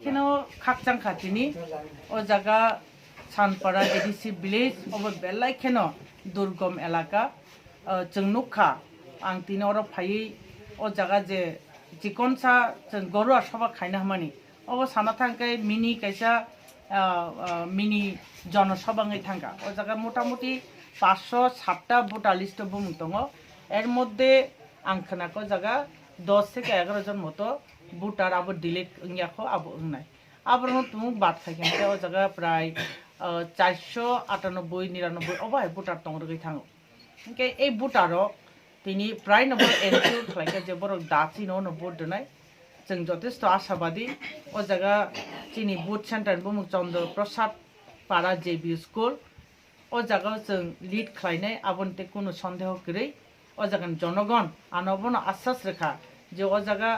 এখানেও খাকচাং খাতিনি ও জায়গা সানপাড়া ADC village of বেলাই খেন দুর্গম এলাকা চংনুখা আং তিন অর ফাই ও জায়গা যে চিকনসা গরুয়া সবা খাইনা হামানি অব সানা থাঙ্কাই মিনি কাইসা মিনি জনসভাঙাই থাঙ্কা ও জায়গা মোটামুটি 507টা ভোটার লিস্ট বুমুং দङ এর মধ্যে আং खोनाको জায়গা 10 থেকে 11 জন মতো ভোটার আবার ডিলিট ইয়াখো আবো নাই আবার তুমি বাদ থাকে ও জায়গা প্রায় 498-99 অবাই ভোটার দङ থাঙো ओंखाय এই ভোটারও তিনি প্রায় নম্বর এনকিউর খাইকে যে বড় দাচি ন ভোট দনাই जों যথেষ্ট আশাবাদী ও জায়গা চিনি ভোট সেন্টার বুমুং চন্দ্র প্রসাদ পাড়া JB স্কুল ও জায়গা जों লিড খাইনাই আবনতে কোনো সন্দেহ গৈ ও জায়গা জনগণ আনবন আশ্বাস রেখা যে ও জায়গা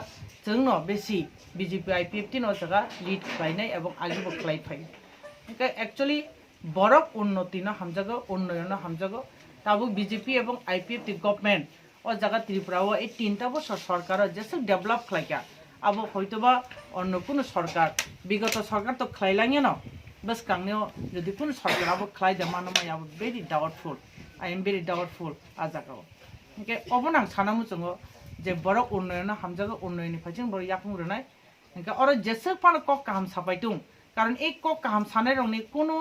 जोंनो বেশি BJP IPF ও জায়গা লিড খাইনাই এবং আগিবো খাইফাই ओंखाय एक्चुअली বরক উন্নতি না হামজাগো উন্নয়ন হামজাগো তাবো BJP এবং IPF গভর্নমেন্ট ও জায়গা ত্রিপুরাও এই 3টা বছর সরকার যেসব ডেভেলপ খাইকা আবো হয়তোবা অন্য কোনো সরকার বিগত সরকার তো খাইলাঙে না বাস কাংনেও যদি কোনো সরকার আবো খাই দে মানমাই আবো very doubtful I am very doubtful আজাগাও ओंखाय অবনাং সানামু जोङो যে বরক উন্নয়ন হামজাগো উন্নয়নनिफ्राय जों বড় ইয়াকুং রনাই ओंखाय अर जेसो पान কক কাহাম সাপাইতুং কারণ এই কক কাহাম সানাই রংনি কোনো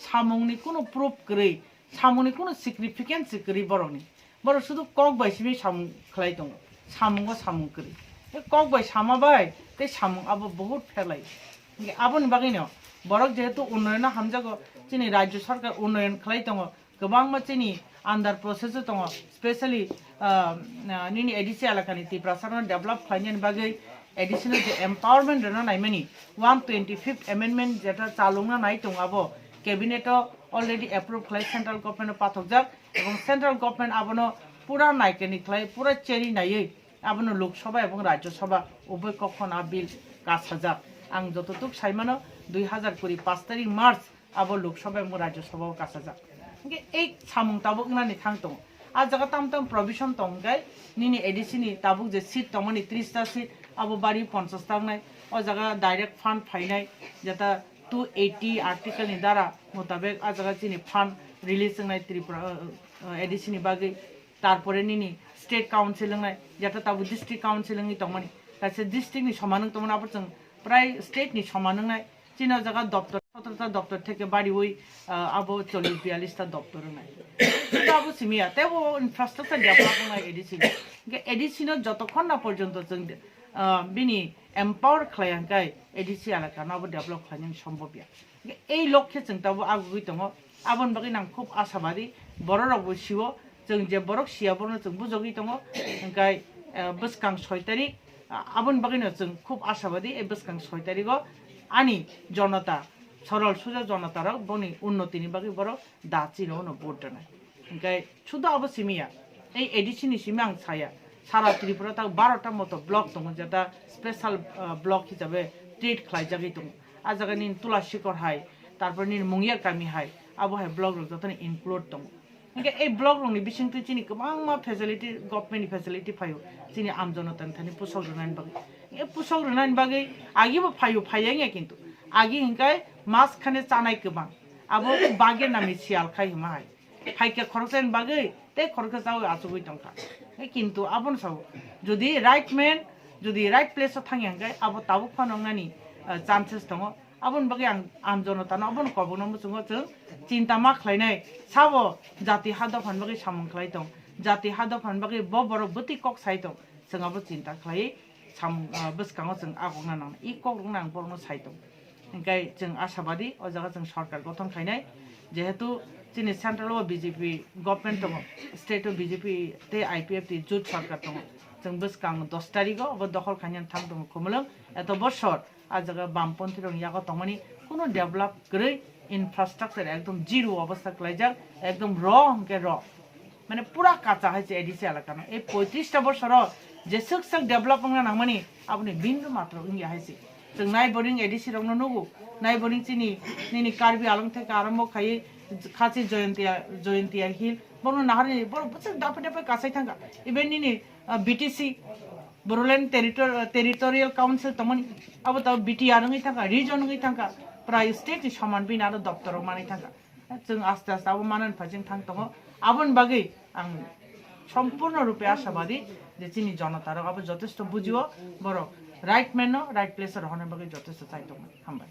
সামংনি কোনো প্রুফ গৈ সামংনি কোনো সিগনিফিকেন্স গৈ বরনি বড় শুধু কক বাইসিবি সামং খাই দङ সামংও সামং গৈ কক বাই সামাবাই তে সামং আবো বহুত ফেলাই ओंखाय आबोनि बागैनो বরক যেহেতু উন্নয়ন হামজাগো চিনি রাজ্য সরকার উন্নয়ন খাই দङ गोबां मानसिनि आन्डार प्रसेस दङ स्पेशली निनि ADC एलाकानि टिप्रासारन डेभलप खालामनायनि बागै एडिशनल जे एम्पावरमेंट रना नायमानि 125th अमेंडमेंट जेटा चालुंना नाय दङ आबो कैबिनेटो अलरेडी एप्रूव खालाय सेंट्रल गवर्नमेंट पाथकजाक एवं सेंट्रल गवर्नमेंट आबोनो पूरा नायकेनि खालाय पूरा चेरि नायै आबोनो लोकसभा एवं राज्यसभा उभय कखन आ बिल कासाजाक आं जतटुक साइमानो 2020 5 तारिख मार्च आबो लोकसभा एवं राज्यसभा कासाजाक এই সামং তাবুক নানি থাং দङ आ জায়গা তাম তাম প্রভিশন দংগাই নিনি ADC नि তাবুক যে সিট দমনি 30টা সিট আবো বাড়ি 50 টাংনাই ও জায়গা ডাইরেক্ট ফান্ড ফাইনাই যেটা 280 আর্টিকেল नि দ্বারা মোতাবেক आ জায়গা চিনি ফান্ড রিলিজ নাই ত্রিপুরা ADC नि বাগै তারপরে নিনি স্টেট কাউন্সিল নাই যেটা তাবু ডিস্ট্রিক্ট কাউন্সিল नि দমনি কাছে ডিস্ট্রিক্ট नि সমান দমন আবার जों প্রায় স্টেট नि সমান নাই চিনা জায়গা দপ্তর 17টা দপ্তর থেকে বাড়ি ওই আবো 40-42টা দপ্তর নাই এটা আবো সিমিয়া তেও ইনফ্রাস্ট্রাকচার ডেভেলপ নাই ADC नो যতক্ষণ না পর্যন্ত जों বিনি এম্পাওয়ার খালায়াঙ্কাই ADC এলাকা নাবো ডেভেলপ খালানো সম্ভব ইয়া এই লক্ষ্যে जों তাবো আগুই দङ আবন বাকি নাং খুব আশাবাদী বড় রগবো সিও जों যে বড় সিয়াবনো जों বুজগি দङ ओंखाय বসকাং 6 তারিখ আবন বাকিনো जों খুব আশাবাদী এই বসকাং 6 তারিখও আনি জনতা সরল সোজা জনতার বনি উন্নতিনি বাকি বড় দাচিনো ভোট নাই ओंखाय শুধু আবো সিমিয়া এই ADC नि সিমা আং ছায়া সারা ত্রিপুরা তা 12টা মতো ব্লক দङ যেটা স্পেশাল ব্লক হিসাবে ট্রিট খাইজাগি দङ आ জায়গানি তুলাসিকর হাই তারপর নি মুঙ্গিয়া কামি হাই আবো হাই ব্লক যতনি ইনক্লুড দङ ओंखाय এই ব্লক রংনি বিসিংতি চিনি गोबां मा ফেসিলিটি গভর্নমেন্ট ফেসিলিটি ফাইও চিনি আম জনতাनि थानि पुसक रनानि बागै ए पुसक रनानि बागै आगिबो फाइयो फाइयाङे किन्तु आगि हिंकाय मास खाने चानाय गोबां आबो बागेर नामि सियाल खाय माय फाइके खरकसेन बागै ते खरकस जाव आसुगै दंखा किन्तु आबन साव যদি রাইট ম্যান যদি রাইট প্লেসে थाङि हिंकाय आबो ताबो फानंनानि चान्सेस दङ आबन बागै आम जनतानो आबन कबनमो जों चिन्ता मा खालायनाय साबो जाति हादा फान बागै सामं खालाय दं जाति हादा फान बागै बर बति कक साइ दं जों आबो चिन्ता खालाय साम बसकाङो जों आगना नां इ कक रंनां बरनो साइ दं ओंखाय जों आशाबादी ओ जागा जों सरकार गठन खायनाय जेहेतु जोंनि सेन्ट्रेल BJP गभर्नमेंट दङ स्टेट BJP ते IPF ति जुट सरकार दङ जों बसकां 10 तारिखआव अब दखल खायनान थां दङ खमलং एत बছর आ जागा बामपन्थी रं यागा तमनि कोनो डेभलप गरै ইনফ্রাস্ট্রাকচার একদম জিরো অবস্থা খাইজাক একদম র অঙ্কে র মানে পুরা কাঁচা হয়েছে ADC এলাকা এই 35টা বছর যে সুকসাক ডেভেলপ নামানি আপনি বিন্দু মাত্র ইঙ্গিয়া হয়েছে जों नायबरिं ADC रंनो नुगु नायबरिं चिनि निनि कार्बि आलं থেকে आरम्भ खायै खासि जयन्तिया हिल बनो नाहारि बरो बसे दाफे दाफे कासाय थांगा even निनि Boroland territorial council tamani abo taw BTR ngi thangka region ngi thangka prai state ni saman bin aro doftar mani thangka जों आस्ते आस्ते abo manan phajing thang tongo abon bagi ang সম্পূর্ণ রূপে আশাবাদী যে চিনি জনতার abo যথেষ্ট বুঝিও বড় রাইট ম্যান রাইট প্লেসের হনে বাকি যথেষ্ট চাইতো হামবাই